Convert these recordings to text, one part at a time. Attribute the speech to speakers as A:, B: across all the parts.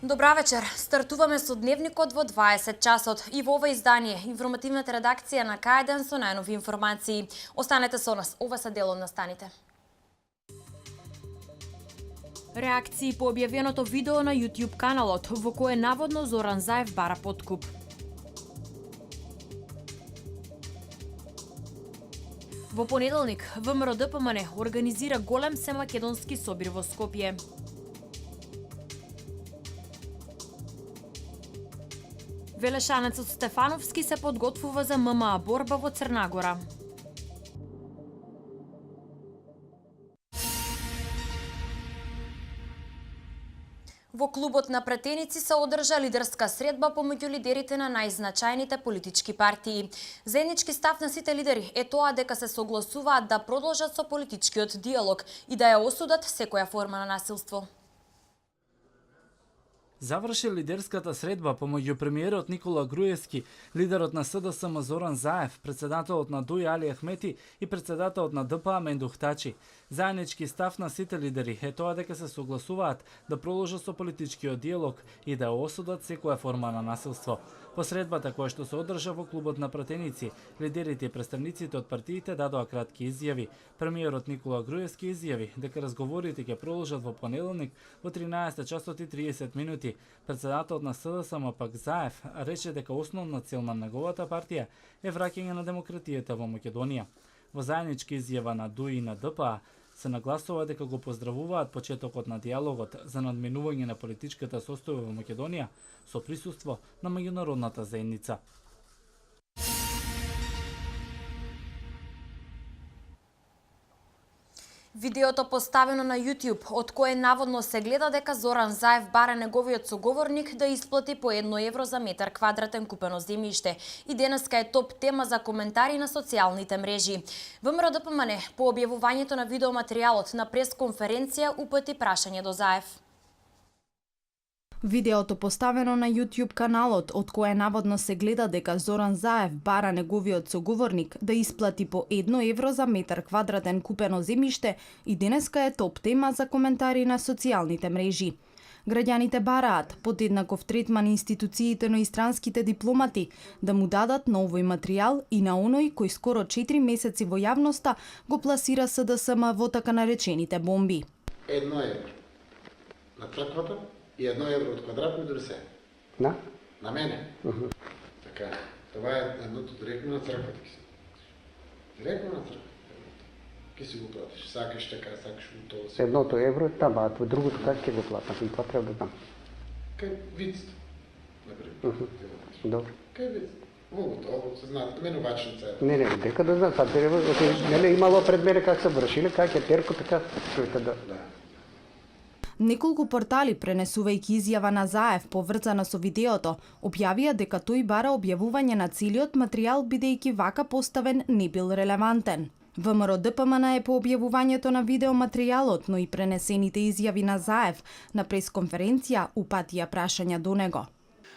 A: Добра вечер. Стартуваме со дневникот во 20 часот и во ова издание информативната редакција на К1 со најнови информации. Останете со нас, ова се дел од настаните. Реакции по објавеното видео на YouTube каналот во кое наводно Зоран Заев бара подкуп. Во понеделник ВМРО ДПМН организира голем семакедонски собир во Скопје. Велешанецот Стефановски се подготвува за ММА борба во Црнагора. Во клубот на претеници се одржа лидерска средба помеѓу лидерите на најзначајните политички партии. Заеднички став на сите лидери е тоа дека се согласуваат да продолжат со политичкиот диалог и да ја осудат секоја форма на насилство.
B: Заврши лидерската средба помеѓу премиерот Никола Груевски, лидерот на СДСМ Зоран Заев, председателот на ДУИ Али Ахмети и председателот на ДПА Мендух Тачи. Заеднички став на сите лидери е тоа дека се согласуваат да продолжат со политичкиот диалог и да осудат секоја форма на насилство. По средбата која што се одржа во клубот на пратеници, лидерите и представниците од партиите дадоа кратки изјави. Премиерот Никола Груевски изјави дека разговорите ќе продолжат во понеделник во 13 часот и 30 минути. Председателот на СДСМ пак Заев рече дека основна цел на неговата партија е враќање на демократијата во Македонија. Во заеднички изјава на ДУИ и на ДПА се нагласува дека го поздравуваат почетокот на диалогот за надменување на политичката состојба во Македонија со присуство на меѓународната заедница.
A: Видеото поставено на YouTube, од кое наводно се гледа дека Зоран Заев бара неговиот соговорник да исплати по 1 евро за метар квадратен купено земјиште. И денеска е топ тема за коментари на социјалните мрежи. ВМРО ДПМН по објавувањето на видеоматеријалот на пресконференција упати прашање до Заев.
C: Видеото поставено на YouTube каналот, од кое наводно се гледа дека Зоран Заев бара неговиот соговорник да исплати по 1 евро за метар квадратен купено земјиште, и денеска е топ тема за коментари на социјалните мрежи. Граѓаните бараат подеднаков третман институциите на истранските дипломати, да му дадат на овој материјал и на оној кој скоро 4 месеци во јавноста го пласира СДСМ во така наречените бомби.
D: 1 евро на црквата и 1 евро од квадратни до се. На мене. Така, това е едното директно на црквата. Директно на црквата. Ке си го платиш? Сакаш така, сакаш го тоа.
E: Едното евро е там, а другото как ќе го платам? Това треба да знам.
D: Кај вицата, например.
E: Добро.
D: Кај вицата. Ово се знаат, менувачни цели.
E: Не, дека да знам, сад треба, нели имало пред мене как се вршиле, как е терко, така, човека да...
C: Неколку портали, пренесувајќи изјава на Заев поврзана со видеото, објавија дека тој бара објавување на целиот материјал бидејќи вака поставен не бил релевантен. ВМРО ДПМН е по објавувањето на видеоматеријалот, но и пренесените изјави на Заев на пресконференција упатија прашања до него.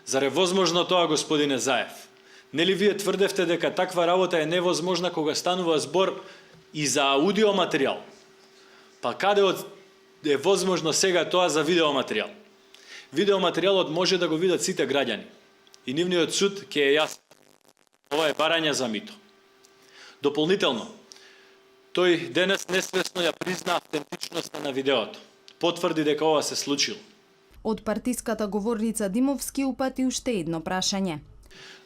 F: Зар е возможно тоа, господине Заев? Нели вие тврдевте дека таква работа е невозможна кога станува збор и за аудиоматеријал? Па каде е возможно сега тоа за видеоматеријал? Видеоматеријалот може да го видат сите граѓани и нивниот суд ќе е јасен. Ова е барање за мито. Дополнително, тој денес несвесно ја призна автентичноста на видеото. Потврди дека ова се случило.
C: Од партиската говорница Димовски упати уште едно прашање.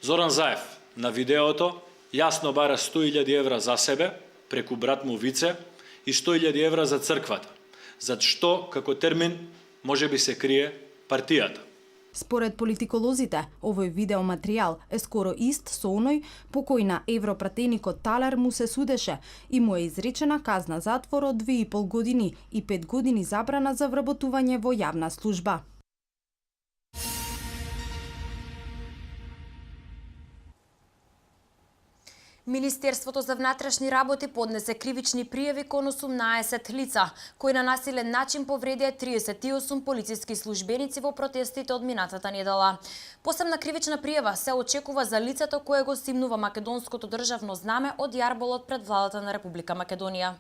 F: Зоран Заев на видеото јасно бара 100.000 евра за себе, преку брат му Вице, и 100.000 евра за црквата, за што како термин може би се крие партијата.
C: Според политиколозите, овој видеоматеријал е скоро ист со оној по кој на европратеникот Талер му се судеше и му е изречена казна затвор од 2,5 години и 5 години забрана за вработување во јавна служба.
A: Министерството за внатрешни работи поднесе кривични пријави кон 18 лица, кои на насилен начин повредија 38 полициски службеници во протестите од минатата недела. Посебна кривична пријава се очекува за лицето кое го симнува македонското државно знаме од јарболот пред владата на Република Македонија.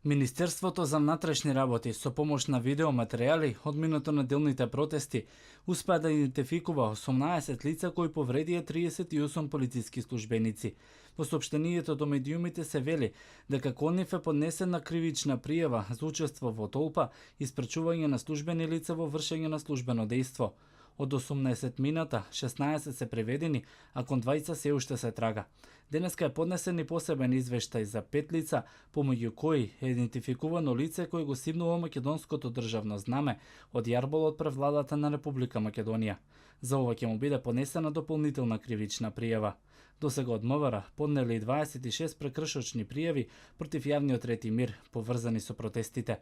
B: Министерството за внатрешни работи со помош на видеоматеријали од минуто на делните протести успеа да идентификува 18 лица кои повредија 38 полициски службеници. Во соопштението до медиумите се вели дека кон нив е поднесена кривична пријава за учество во толпа и спречување на службени лица во вршење на службено дејство. Од 18 мината, 16 се преведени, а кон 20 се уште се трага. Денеска е поднесен и посебен извештај за 5 лица, помеѓу кои е идентификувано лице кој го симнува македонското државно знаме од јарбол од превладата на Република Македонија. За ова ќе му биде поднесена дополнителна кривична пријава. Досега од МВР поднели 26 прекршочни пријави против јавниот ред и мир, поврзани со протестите.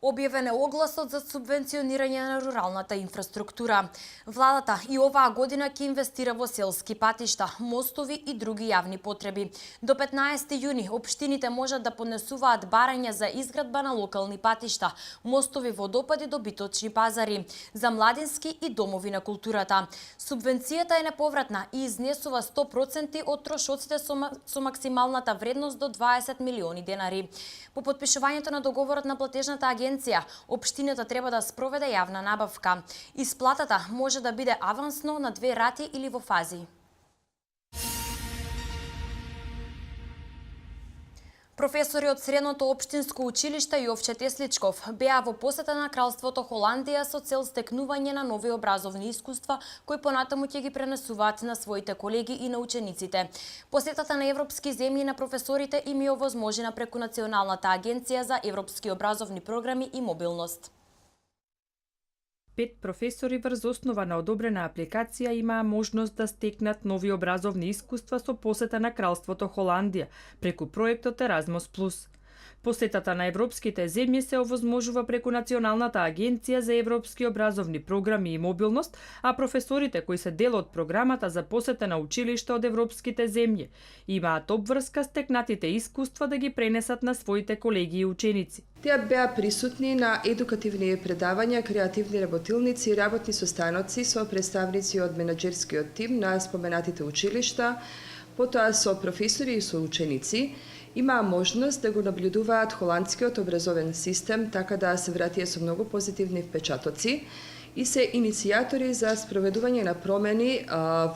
A: Објавен е огласот за субвенционирање на руралната инфраструктура. Владата и оваа година ќе инвестира во селски патишта, мостови и други јавни потреби. До 15 јуни општините можат да поднесуваат барања за изградба на локални патишта, мостови, водопади до биточни пазари, за младински и домови на културата. Субвенцијата е неповратна и изнесува 100% од трошоците со максималната вредност до 20 милиони денари. По потпишувањето на договорот на платежната агенција, општината треба да спроведе јавна набавка. Исплатата може да биде авансно на 2 рати или во фази. Професори од Средното општинско училиште Јовче Тесличков беа во посета на Кралството Холандија со цел стекнување на нови образовни искуства кои понатаму ќе ги пренесуваат на своите колеги и на учениците. Посетата на европски земји на професорите им е овозможена преку Националната агенција за европски образовни програми и мобилност.
G: 5 професори врз основа на одобрена апликација имаа можност да стекнат нови образовни искуства со посета на Кралството Холандија преку проектот Erasmus+. Посетата на европските земји се овозможува преку Националната агенција за европски образовни програми и мобилност, а професорите кои се дел од програмата за посета на училиште од европските земји имаат обврска стекнатите искуства да ги пренесат на своите колеги и ученици.
H: Тие беа присутни на едукативни предавања, креативни работилници и работни состаноци со представници од менаџерскиот тим на споменатите училишта, потоа со професори и со ученици. Имаа можност да го наблюдуваат холандскиот образовен систем, така да се вратија со многу позитивни впечатоци и се иницијатори за спроведување на промени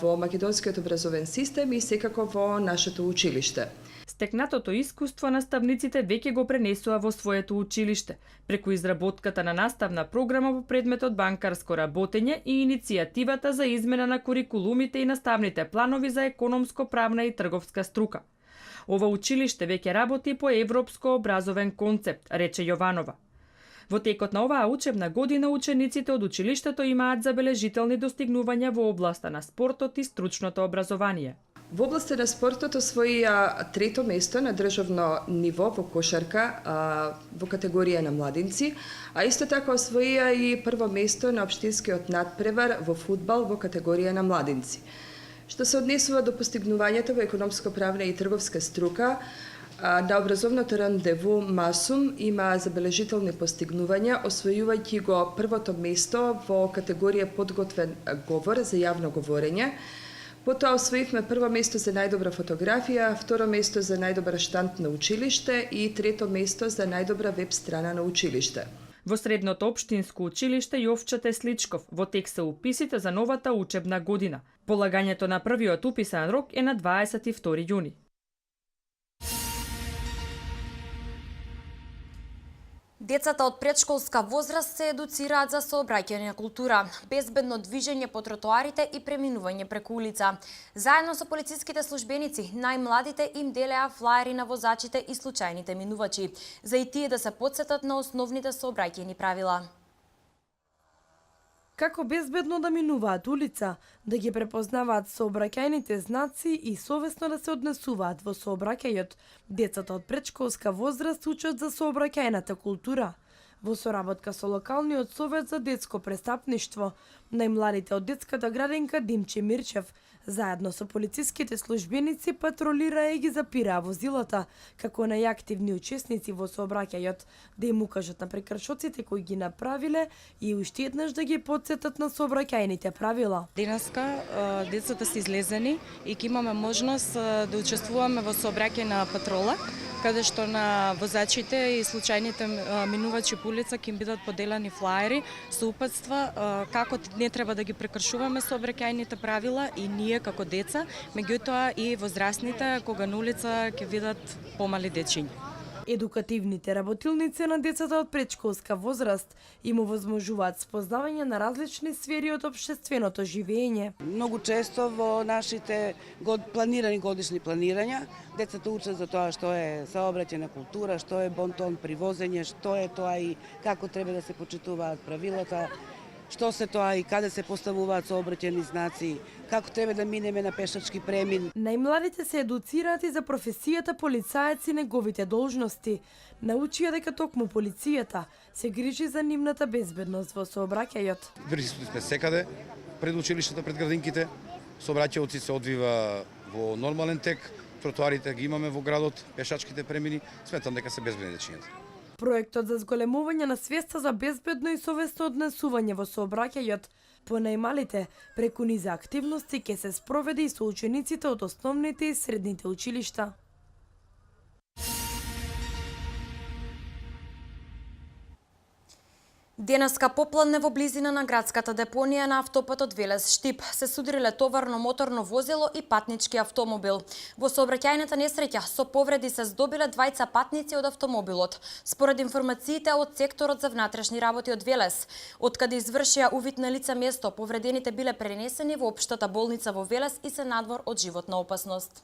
H: во македонскиот образовен систем и секако во нашето училиште.
G: Стекнатото искуство наставниците веќе го пренесува во своето училиште, преку изработката на наставна програма во предметот банкарско работење и иницијативата за измена на курикулумите и наставните планови за економско, правна и трговска струка. Ова училиште веќе работи по европско образовен концепт, рече Јованова. Во текот на оваа учебна година учениците од училиштето имаат забележителни достигнувања во областа на спортот и стручното образование.
H: Во областа на спортот освоија 3-то место на државно ниво во кошарка во категорија на младинци, а исто така освоија и 1-во место на општинскиот надпревар во фудбал во категорија на младинци. Што се однесува до постигнувањето во економско-правна и трговска струка, на образовното рандеву Масум има забележителни постигнувања, освојувајќи го 1-то место во категорија подготвен говор за јавно говорење. Потоа освоивме 1-во место за најдобра фотографија, 2-ро место за најдобар штанд на училиште и 3-то место за најдобра веб страна на училиште.
G: Во Средното општинско училиште Јовче Тесличков во тек се уписите за новата учебна година. Полагањето на првиот уписан рок е на 22 јуни.
A: Децата од предшколска возраст се едуцираат за сообраќајна култура, безбедно движење по тротоарите и преминување преку улица. Заедно со полициските службеници, најмладите им делеа флаери на возачите и случајните минувачи, за и тие да се потсетат на основните сообраќајни правила.
I: Како безбедно да минуваат улица, да ги препознаваат сообраќајните знаци и совесно да се однесуваат во сообраќајот, децата од предшколска возраст учат за сообраќајната култура. Во соработка со локалниот совет за детско престапништво, Најмладите од детската градинка Димче Мирчев заедно со полициските службеници патролираа и ги запираа возилата, како најактивни учесници во сообраќајот, да им укажат на прекршоците кои ги направиле и уште еднаш да ги потсетат на сообраќајните правила.
J: Денеска децата се излезени и ќе имаме можност да учествуваме во сообраќајна патрола, каде што на возачите и случајните минувачи по улица ќе им бидат поделени флаери со упатства како не треба да ги прекршуваме сообраќајните правила и ние како деца, меѓутоа и возрастните кога на улица ќе видат помали дечиња.
I: Едукативните работилници на децата од предшколска возраст им овозможуваат спознавање на различни сфери од општественото живење.
K: Многу често во нашите планирани годишни планирања децата учат за тоа што е сообраќајна култура, што е бонтон при возење, што е тоа и како треба да се почитуваат правилата, што се тоа и каде се поставуваат сообраќајни знаци, како треба да минеме на пешачки премин.
I: Најмладите се едуцираат и за професијата полицаец и неговите должности. Научија дека токму полицијата се грижи за нивната безбедност во сообраќајот.
L: Присутни сме секаде, пред училиштата, пред градинките. Сообраќајот се одвива во нормален тек, тротоарите ги имаме во градот, пешачките премини, сметам дека се безбедни дечињата.
I: Проектот за зголемување на свеста за безбедно и совесно однесување во сообраќајот по најмалите преку низа активности ќе се спроведе и со учениците од основните и средните училишта.
A: Денеска попладне во близина на градската депонија на автопатот Велес-Штип се судриле товарно моторно возило и патнички автомобил. Во сообраќајната несреќа со повреди се здобиле двајца патници од автомобилот. Според информациите од секторот за внатрешни работи од Велес, откаде извршија увид на лице место, повредените биле пренесени во општата болница во Велес и се надвор од животна опасност.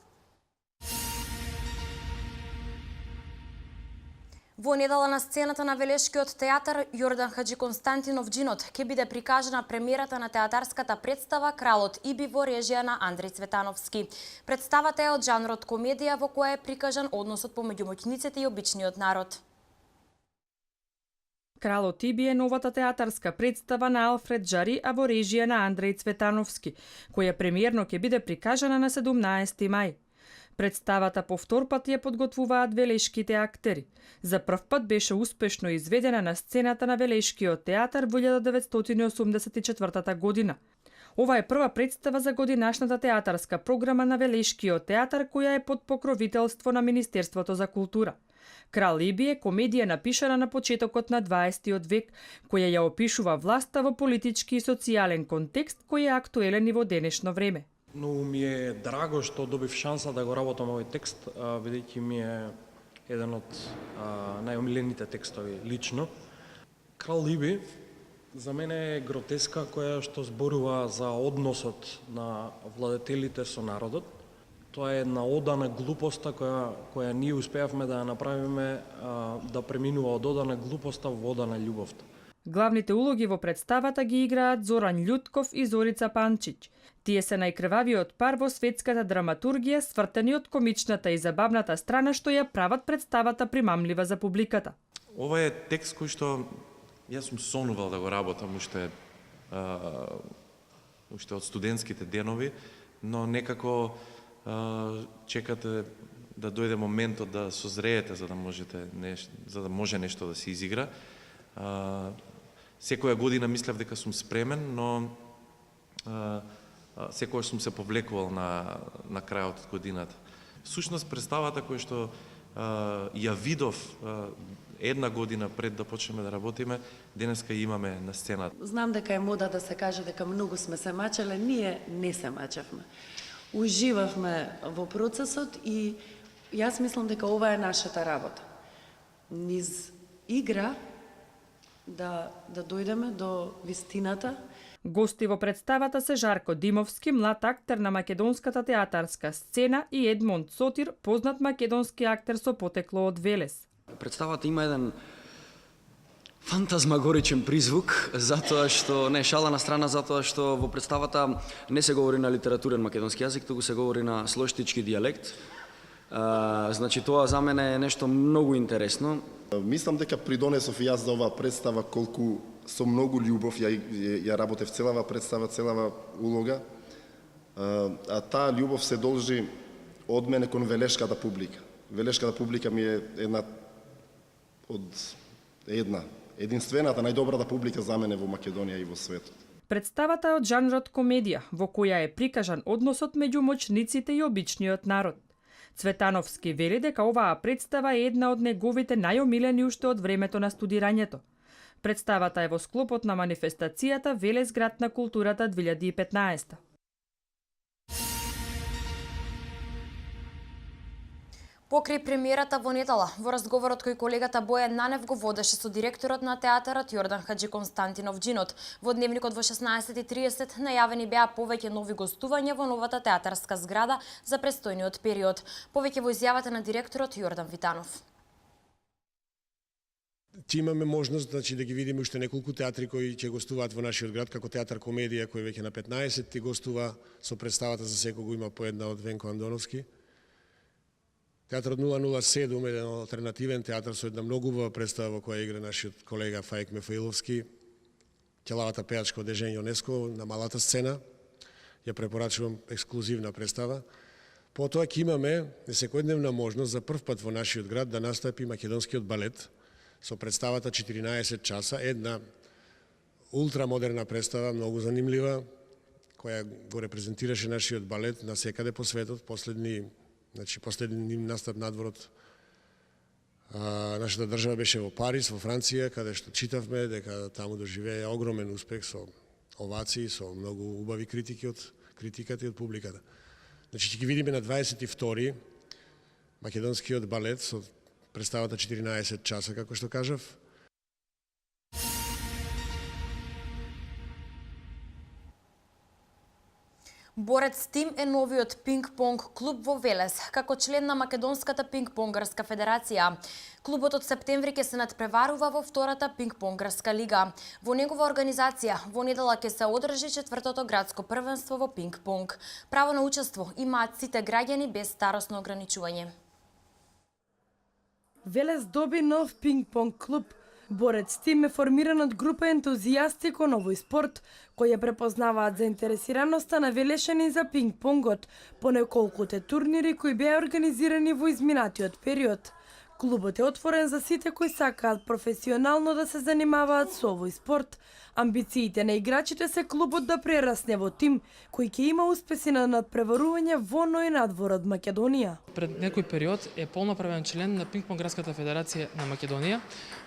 A: Во недела на сцената на Велешкиот театар Јордан Хаджи Константинов Джинот ќе биде прикажана премиерата на театарската представа Кралот Иби во режија на Андреј Цветановски. Представата е од жанрот комедија во која е прикажан односот помеѓу моќниците и обичниот народ.
G: Кралот Иби е новата театарска представа на Алфред Джари, а во режија на Андреј Цветановски, која премиерно ќе биде прикажана на 17 мај. Представата по втор пат ја подготвуваат велешките актери. За прв пат беше успешно изведена на сцената на Велешкиот театар во 1984 година. Ова е прва представа за годинашната театарска програма на Велешкиот театар која е под покровителство на Министерството за култура. Крал Иби е комедија напишана на почетокот на 20 век, која ја опишува власта во политички и социјален контекст кој е актуелен и во денешно време.
M: Многу ми е драго што добив шанса да го работам овој текст, бидејќи ми е еден од најомилените текстови лично. Крал Иби за мене е гротеска која што зборува за односот на владетелите со народот. Тоа е една ода на глупоста која ние успеавме да ја направиме да преминува од ода на глупоста во ода на љубовта.
G: Главните улоги во представата ги играат Зоран Љутков и Зорица Панчич. Тие се најкрвавиот пар во светската драматургија, свртени од комичната и забавната страна што ја прават представата примамлива за публиката.
N: Ова е текст кој што јас сум сонувал да го работам уште од студентските денови, но некако чекате да дојде моментот да созреете за да може нешто да се изигра. Секоја година мислев дека сум спремен, но секогаш сум се повлекувал на крајот од годината. Всушност представата која што ја видов една година пред да почнеме да работиме, денеска имаме на сцената.
O: Знам дека е мода да се каже дека многу сме се мачеле, ние не се мачевме. Уживавме во процесот и јас мислам дека ова е нашата работа. Низ игра да дојдеме до вистината.
G: Гости во представата се Жарко Димовски, млад актер на македонската театарска сцена, и Едмонд Сотир, познат македонски актер со потекло од Велес.
P: Представата има еден фантазмагоричен призвук, затоа што, не шала на страна, затоа што во представата не се говори на литературен македонски јазик, туку се говори на слоштички дијалект. Значи тоа за мене е нешто многу интересно.
Q: Мислам дека придонесов јас за оваа представа колку со многу љубов, ја работев целава представа, целава улога, а таа љубов се должи од мене кон велешката публика. Велешката публика ми е единствената, најдобрата публика за мене во Македонија и во светот.
G: Представата е од жанрот комедија, во која е прикажан односот меѓу моćниците и обичниот народ. Цветановски вели дека оваа представа е една од неговите најомилени уште од времето на студирањето. Представата е во склопот на манифестацијата Велес град на културата 2015.
A: Покрај премиерата во недела, во разговорот кој колегата Бојан Нанев го водеше со директорот на театарот Јордан Хаджи Константинов Джинот, во дневникот во 16:30 најавени беа повеќе нови гостувања во новата театарска зграда за престојниот период. Повеќе во изјавата на директорот Јордан Витанов.
R: Ќе имаме можност да ги видиме уште неколку театри кои ќе гостуваат во нашиот град, како театар комедија кој веќе на 15 ти гостува со представата за секого има по една од Венко Андоновски. Театарот 007 е еден алтернативен театар со една многу убава представа во која игра нашиот колега Фајк Мефаиловски, Ќелавата пеачка од Ежен Јонеско на малата сцена. Ја препорачувам ексклузивна представа. Потоа ќе имаме секојдневна можност за прв пат во нашиот град да настапи македонскиот балет со представата 14 часа, една ултрамодерна представа, многу занимлива, која го репрезентираше нашиот балет на секаде по светот. Последни настап надворот нашата држава беше во Париз, во Франција, каде што читавме дека таму доживее огромен успех со овации, со многу убави критики од критиката и од публиката. Ќе ги видиме на 22 македонскиот балет со представата 14 часа, како што кажав.
A: Борец Тим е новиот пинг-понг клуб во Велес, како член на Македонската пинг-понгарска федерација. Клубот од септември ќе се надпреварува во втората пинг-понгарска лига. Во негова организација во недела ќе се одржи четвртото градско првенство во пинг-понг. Право на учество имаат сите граѓани без старосно ограничување.
I: Велес доби нов пинг-понг клуб. Борец Тим е формиран од група ентузијасти кон овој спорт, кои ја препознаваат заинтересираноста на велешани за пинг-понгот по неколкуте турнири кои беа организирани во изминатиот период. Клубот е отворен за сите кои сакаат професионално да се занимаваат со овој спорт. Амбициите на играчите се клубот да прерасне во тим кој ќе има успеси на надпреварување во, но и надвор од Македонија.
S: Пред некој период е полноправен член на Пинг-понгарската федерација на Македонија,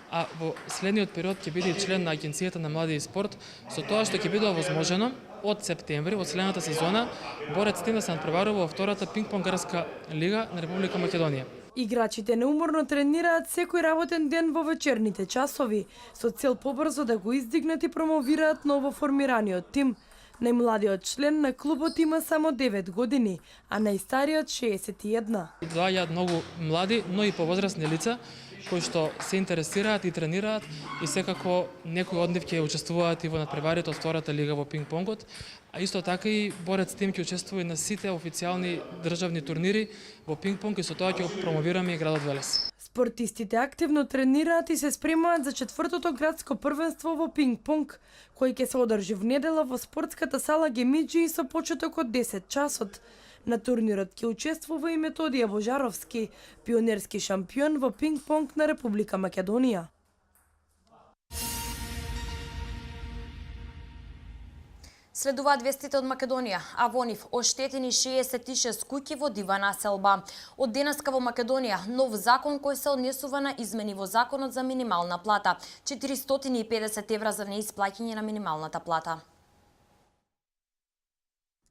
S: а во следниот период ќе биде член на Агенцијата на млади и спорт, со тоа што ќе биде овозможено од септември, од следната сезона, Борец Тим да се надпреварува во втората Пинг-понгарска лига на Република Македонија.
I: Играчите неуморно тренираат секој работен ден во вечерните часови, со цел побрзо да го издигнат и промовираат ново формираниот тим. Најмладиот член на клубот има само 9 години, а најстариот 61.
S: Доаѓаат многу млади, но и повозрасни лица, кои што се интересираат и тренираат и секако некои од нив ќе учествуваат и во надпреварите од втората лига во пинг-понгот, а исто така и Борец Тим ќе учествува и на сите официјални државни турнири во пинг-понг и со тоа ќе го промовираме и градот Велес.
I: Спортистите активно тренираат и се спремаат за четвртото градско првенство во пинг-понг, кој ќе се одржи в недела во спортската сала Гемиџи со почеток од 10 часот. На турнирот ќе учествува и Методија Божаровски, пионерски шампион во пинг-понг на Република Македонија.
A: Следуваат вестите од Македонија, а во нив оштетени 66 куќи во дива населба. Од денеска во Македонија нов закон кој се однесува на измени во законот за минимална плата, 450 евра за неисплаќање на минималната плата.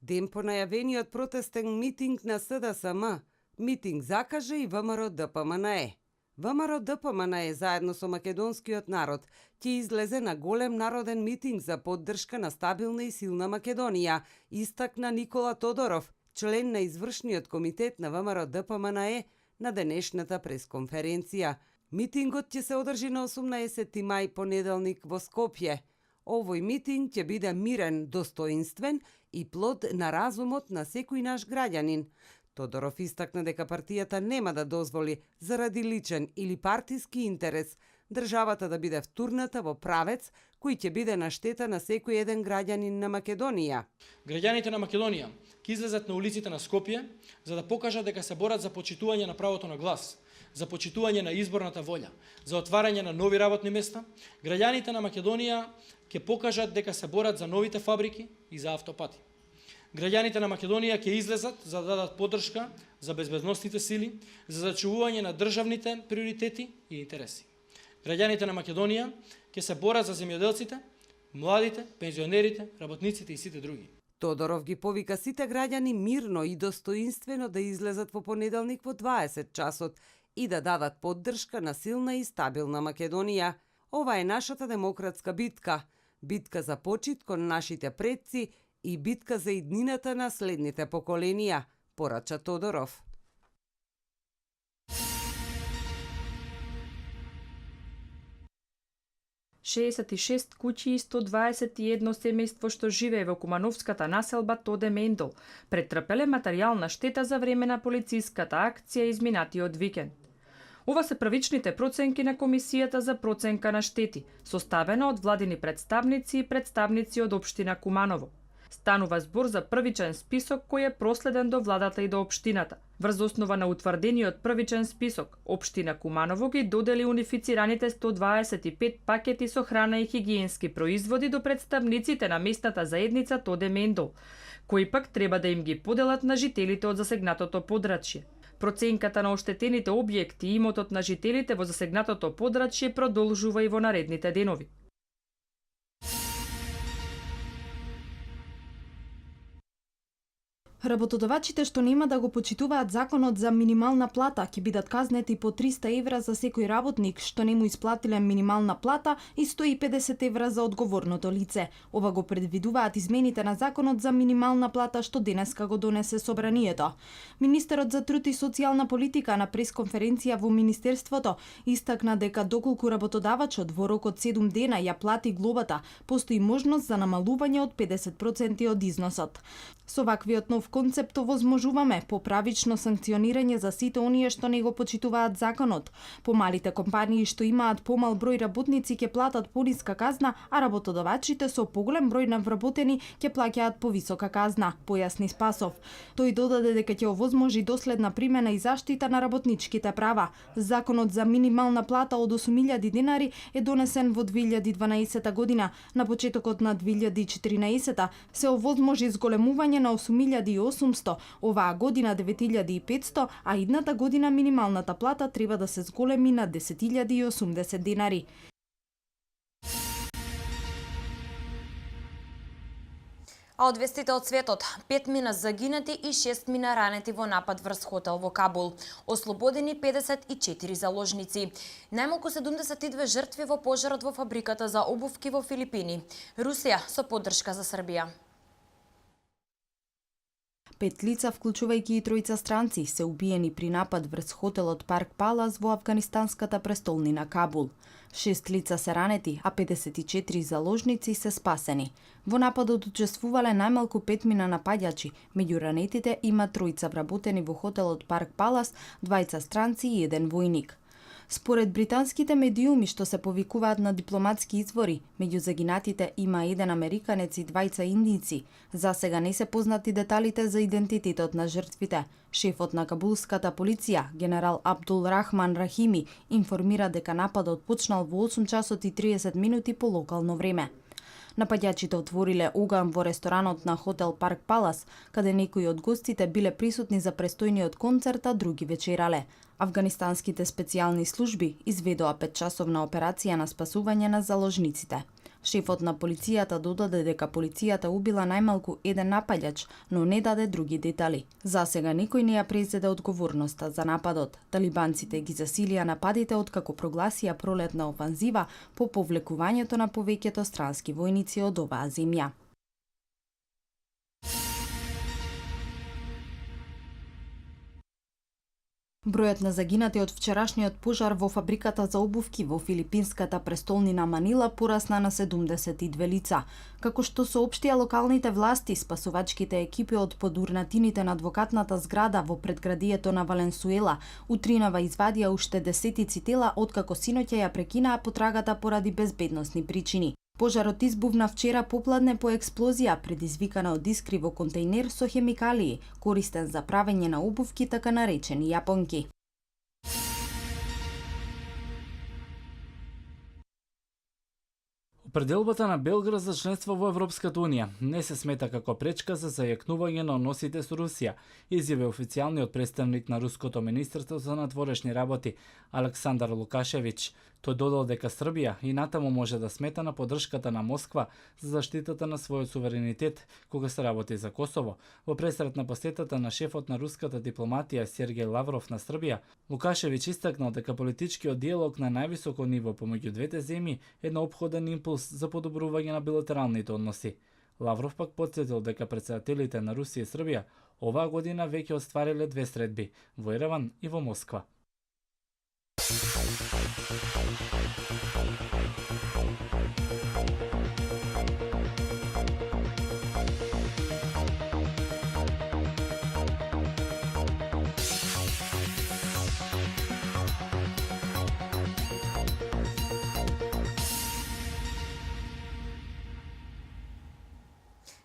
T: Ден по најавениот протестен митинг на СДСМ, митинг закаже и ВМРО ДПМНЕ. ВМРО ДПМНЕ заедно со македонскиот народ ќе излезе на голем народен митинг за поддршка на стабилна и силна Македонија, истакна Никола Тодоров, член на извршниот комитет на ВМРО ДПМНЕ на денешната пресконференција. Митингот ќе се одржи на 18 мај понеделник во Скопје. Овој митинг ќе биде мирен, достоинствен и плод на разумот на секој наш граѓанин. Тодоров истакна дека партијата нема да дозволи заради личен или партиски интерес државата да биде втурната во правец кој ќе биде на штета на секој еден граѓанин на Македонија.
U: Граѓаните на Македонија ќе излезат на улиците на Скопје за да покажат дека се борат за почитување на правото на глас, за почитување на изборната волја, за отварање на нови работни места. Граѓаните на Македонија ќе покажат дека се борат за новите фабрики и за автопати. Граѓаните на Македонија ќе излезат за да дадат поддршка за безбедносните сили, за зачувување на државните приоритети и интереси. Граѓаните на Македонија ќе се борат за земјоделците, младите, пензионерите, работниците и сите други.
T: Тодоров ги повика сите граѓани мирно и достоинствено да излезат во понеделник во 20 часот и да дадат поддршка на силна и стабилна Македонија. Ова е нашата демократска битка, битка за почит кон нашите предци и битка за иднината на следните поколенија, порача Тодоров.
G: Шеесет куќи и 121 семејство што живее во кумановската населба Тоде Мендол претрпеле материјална штета за време на полициската акција изминатиот викенд. Ова се првичните проценки на Комисијата за проценка на штети, составена од владини представници и представници од општина Куманово. Станува збор за првичен список кој е проследен до владата и до општината. Врз основа на утврдениот првичен список, општина Куманово ги додели унифицираните 125 пакети со храна и хигиенски производи до представниците на местната заедница Тоде Мендол, кои пак треба да им ги поделат на жителите од засегнатото подрачје. Проценката на оштетените објекти и имотот на жителите во засегнатото подрачје продолжува и во наредните денови.
C: Работодавачите што нема да го почитуваат законот за минимална плата ќе бидат казнети по 300 евра за секој работник што не му исплатиле минимална плата и 150 евра за одговорното лице. Ова го предвидуваат измените на законот за минимална плата што денеска го донесе собранието. Министерот за труд и социјална политика на пресконференција во Министерството истакна дека доколку работодавачот во рок од 7 дена ја плати глобата, постои можност за намалување од 50% од износот. Со ваквиот нов концепт овозможуваме поправично санкционирање за сите оние што не го почитуваат законот. Помалите компании што имаат помал број работници ќе платат пониска казна, а работодавачите со поголем број на вработени ќе плаќаат повисока казна, појасни Спасов. Тој додаде дека ќе овозможи доследна примена и заштита на работничките права. Законот за минимална плата од 8.000 денари е донесен во 2012 година. На почетокот на 2014 се овозможи зголемување на 8.800, оваа година 9.500, а идната година минималната плата треба да се зголеми на 10.080 денари.
A: А од вестите од светот, 5 мина загинати и 6 мина ранети во напад врз хотел во Кабул. Ослободени 54 заложници. Најмалку 72 жртви во пожарот во фабриката за обувки во Филипини. Русија со поддршка за Србија.
C: 5 лица, вклучувајќи и тројца странци, се убиени при напад врз хотелот Парк Палас во афганистанската престолнина Кабул. 6 лица се ранети, а 54 заложници се спасени. Во нападот учествувале најмалку 5 мина нападјачи, меѓу ранетите има тројца вработени во хотелот Парк Палас, 2 странци и 1 војник. Според британските медиуми што се повикуваат на дипломатски извори, меѓу загинатите има 1 американец и 2 индици. За сега не се познати деталите за идентитетот на жртвите. Шефот на кабулската полиција, генерал Абдул Рахман Рахими, информира дека нападот почнал во 8 часот и 30 минути по локално време. Нападјачите отвориле оган во ресторанот на хотел Парк Палас, каде некои од гостите биле присутни за престојниот концерт, а други вечерале. Афганистанските специјални служби изведоа 5-часовна операција на спасување на заложниците. Шефот на полицијата додаде дека полицијата убила најмалку 1 нападјач, но не даде други детали. За сега никој не ја презеде одговорноста за нападот. Талибанците ги засилија нападите откако прогласија пролетна офанзива по повлекувањето на повеќето странски војници од оваа земја. Бројот на загинати од вчерашниот пожар во фабриката за обувки во филипинската престолнина Манила порасна на 72 лица. Како што соопштија локалните власти, спасувачките екипи од подурнатините на адвокатната зграда во предградието на Валенсуела утринава извадија уште десетици тела откако синоќа ја прекинаа потрагата поради безбедносни причини. Пожарот избувна вчера попладне по експлозија предизвикана од искри во контејнер со хемикалии, користен за правење на обувки, така наречени јапонки.
B: Определбата на Белград за членство во Европската Унија не се смета како пречка за зајакнување на односите со Русија, изјави официјалниот представник на Руското министерство за надворешни работи Александар Лукашевич. Тој додал дека Србија и натаму може да смета на поддршката на Москва за заштитата на својот суверенитет кога се работи за Косово. Во пресрет на посетата на шефот на руската дипломатија Сергеј Лавров на Србија, Лукашевич истакнал дека политичкиот диалог на највисоко ниво помеѓу двете земји е неопходен импулс за подобрување на билатералните односи. Лавров пак потсетил дека претседателите на Русија и Србија оваа година веќе оствариле 2 средби во Ереван и во Москва.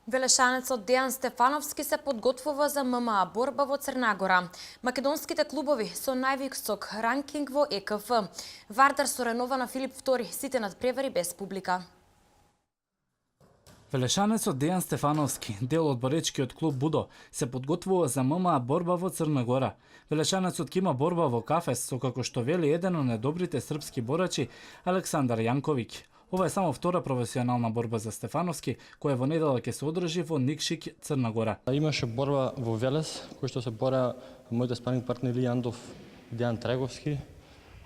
A: Велешанецот Дејан Стефановски се подготвува за ММА борба во Црна Македонските клубови со највисок ранкинг во ЕКФ. Вардар со ренована Филип II, сите надпревари без публика.
B: Велешанецот Дејан Стефановски, дел од боречкиот клуб Будо, се подготвува за ММА борба во Црна Гора. Велешанецот ќе има борба во Кафес, со како што вели еден од најдобрите српски борачи Александар Јанковиќ. Ова е само втора професионална борба за Стефановски, која во недела ќе се одржи во Никшик, Црна Гора.
D: Имаше борба во Велес, кој што се бореа моите спаринг партнери Јандов и Дејан Треговски.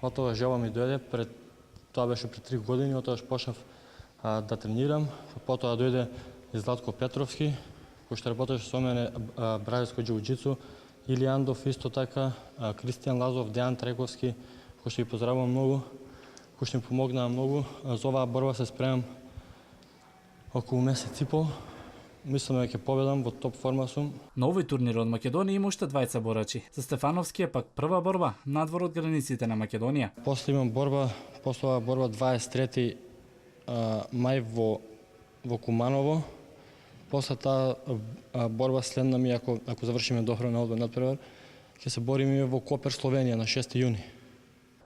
D: Отоа жеба ми дојде, тоа беше пред 3 години, отоа почнав да тренирам. Потоа дојде и Златко Петровски, кој што работеше со мене бразилско џиу-џицу, Или Јандов исто така, Кристијан Лазов, Дејан Треговски, кој што ги поздравувам многу, кој што ми помогнаа многу. За оваа борба се спремам околу месец и пол. Мислам дека ќе победам, во топ форма сум.
B: На овој турнир од Македонија има уште 20 борачи. За Стефановски е пак прва борба надвор од границите на Македонија.
D: После имам борба, после оваа борба 23 мај во Куманово. После таа борба следна ми, ако завршиме добро на одбор надпревар, ќе се бориме во Копер, Словенија на 6 јуни.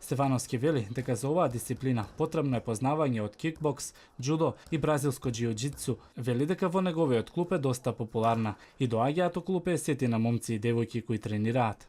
B: Стефановски вели дека за оваа дисциплина потребно е познавање од кикбокс, џудо и бразилско џиу-џитсу. Вели дека во неговиот клуб е доста популарна и доаѓаат околу 50 на момци и девојки кои тренираат.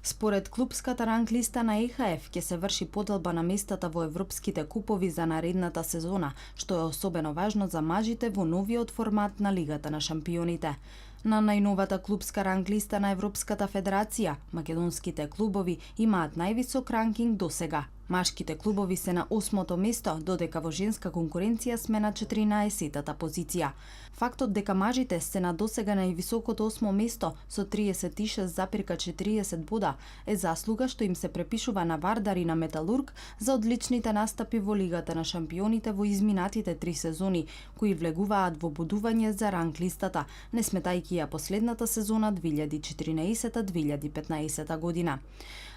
C: Според клубската ранглиста на ЕХФ ќе се врши поделба на местата во европските купови за наредната сезона, што е особено важно за мажите во новиот формат на Лигата на шампионите. На најновата клубска ранглиста на Европската федерација, македонските клубови имаат највисок ранкинг досега. Машките клубови се на 8-то место, додека во женска конкуренција сме на 14-тата позиција. Фактот дека мажите се на досега највисокото 8-мо место со 36,40 бода е заслуга што им се препишува на Вардар и на Металург за одличните настапи во Лигата на шампионите во изминатите 3 сезони, кои влегуваат во будување за ранглистата, не сметајќи ја последната сезона 2014-2015 година.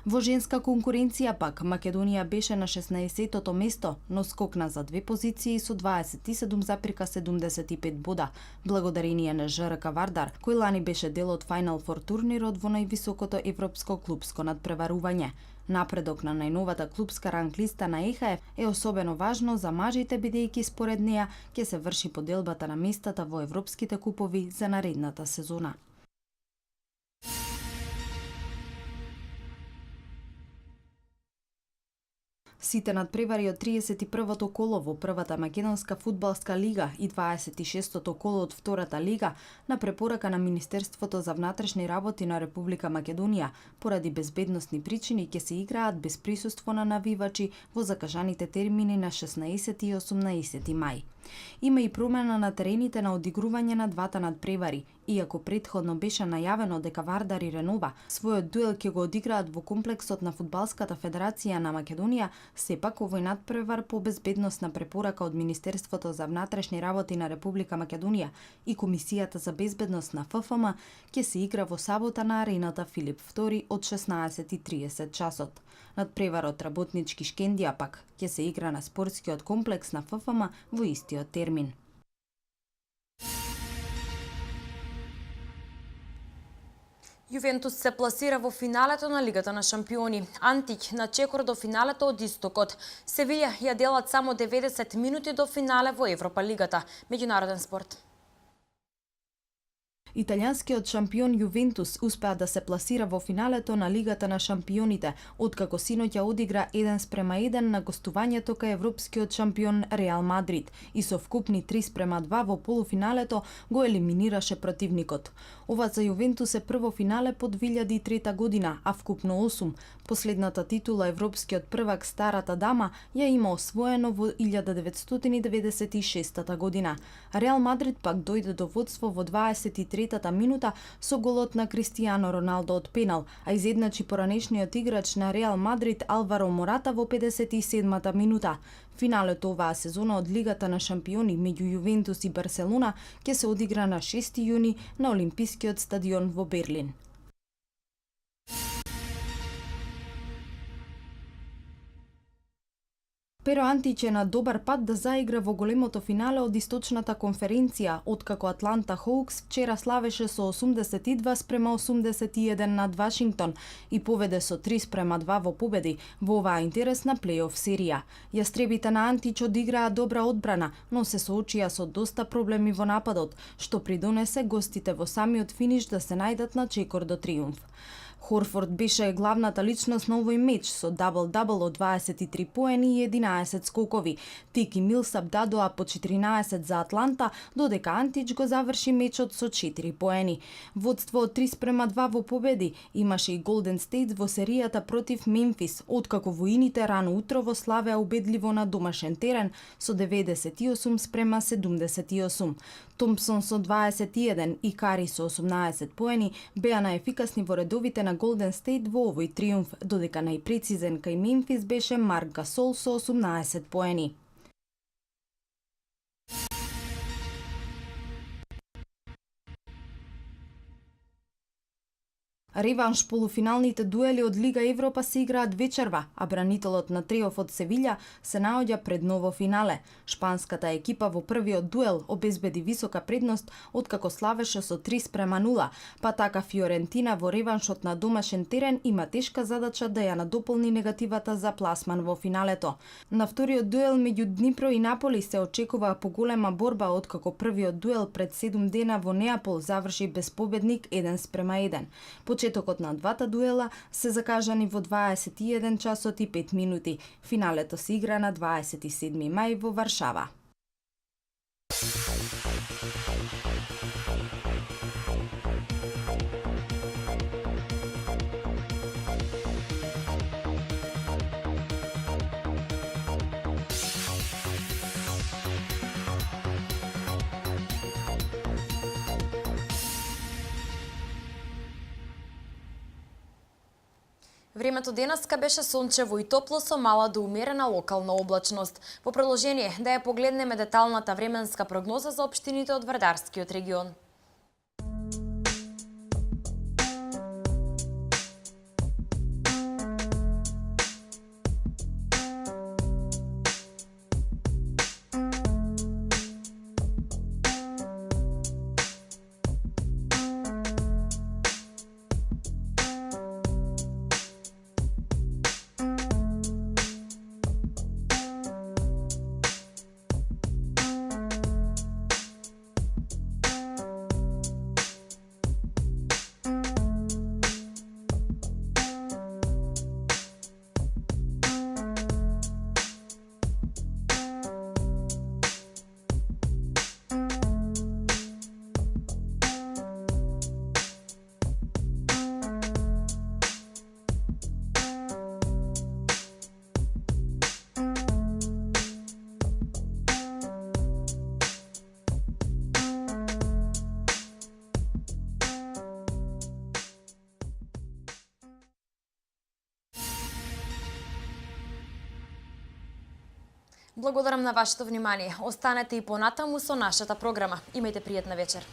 C: Во женска конкуренција пак Македонија беше на 16-тото место, но скокна за 2 позиции со 27,75 бода, благодарение на ЖРК Вардар, кој лани беше дел од Final Four турнирот во највисокото европско клубско надпреварување. Напредок на најновата клубска ранглиста на ЕХФ е особено важно за мажите, бидејќи според неа ќе се врши поделбата на местата во европските купови за наредната сезона. Сите надпревари од 31-то коло во првата македонска фудбалска лига и 26-то коло од втората лига на препорака на Министерството за внатрешни работи на Република Македонија поради безбедносни причини ќе се играат без присуство на навивачи во закажаните термини на 16 и 18 мај. Има и промена на терените на одигрување на двата надпревари. Иако предходно беше најавено дека Вардар и Ренова својот дуел ќе го одиграат во комплексот на Фудбалската федерација на Македонија, сепак овој надпревар по безбедносна препорака од Министерството за внатрешни работи на Република Македонија и Комисијата за безбедност на ФФМ ќе се игра во сабота на арената Филип II од 16:30 часот. Надпреварот Работнички Шкендија пак ќе се игра на спортскиот комплекс на ФФМ во истиот термин.
A: Јувентус се пласира во финалето на Лигата на шампиони. Антич на чекор до финалето од Истокот. Севилја ја делат само 90 минути до финале во Европа Лигата. Меѓународен спорт.
C: Италијанскиот шампион Јувентус успеа да се пласира во финалето на Лигата на шампионите, откако синоќа одигра 1:1 на гостувањето кај европскиот шампион Реал Мадрид и со вкупни 3:2 во полуфиналето го елиминираше противникот. Ова за Јувентус е прво финале по 2003 година, а вкупно 8. Последната титула европскиот првак Старата дама ја има освоено во 1996 година. Реал Мадрид пак дојде до водство во 23-та минута со голот на Кристијано Роналдо од пенал, а изедначи поранешниот играч на Реал Мадрид Алваро Мората во 57-та минута. Финалето оваа сезона од Лигата на шампиони меѓу Јувентус и Барселона ќе се одигра на 6 јуни на Олимпискиот стадион во Берлин. Pero Антич е на добар пат да заигра во големото финале од источната конференција, откако Атланта Хоукс вчера славеше со 82-81 над Вашингтон и поведе со 3:2 во победи во оваа интересна плейоф серија. Јастребите на Антич одиграа добра одбрана, но се соочија со доста проблеми во нападот, што придонесе гостите во самиот финиш да се најдат на чекор до триумф. Хорфорд беше главната личност на овој меч со дабл-дабл од 23 поени и 11 скокови. Тик и Милсап дадоа по 14 за Атланта, додека Антич го заврши мечот со 4 поени. Водство од 3:2 во победи имаше и Голден Стейт во серијата против Мемфис, откако воините рано утрово славеа убедливо на домашен терен со 98:78. Томпсон со 21 и Кари со 18 поени беа најефикасни во редовите на Голден Стейт во овој триумф, додека најпрецизен кај Мемфис беше Марк Гасол со 18 поени. Реванш полуфиналните дуели од Лига Европа се играат вечерва, а бранителот на триумф од Севилја се наоѓа пред ново финале. Шпанската екипа во првиот дуел обезбеди висока предност откако славеше со 3:0, па така Фиорентина во реваншот на домашен терен има тешка задача да ја надополни негативата за пласман во финалето. На вториот дуел меѓу Днипро и Наполи се очекува поголема борба откако првиот дуел пред 7 дена во Неапол заврши без победник 1:1. Почетокот на двата дуела се закажани во 21 часот и 5 минути. Финалето се игра на 27 мај во Варшава.
A: Времето денеска беше сончево и топло со мала до умерена локална облачност. Во продолжение да ја погледнеме деталната временска прогноза за општините од Вардарскиот регион. Благодарам на вашето внимание. Останете и понатаму со нашата програма. Имајте пријатна вечер.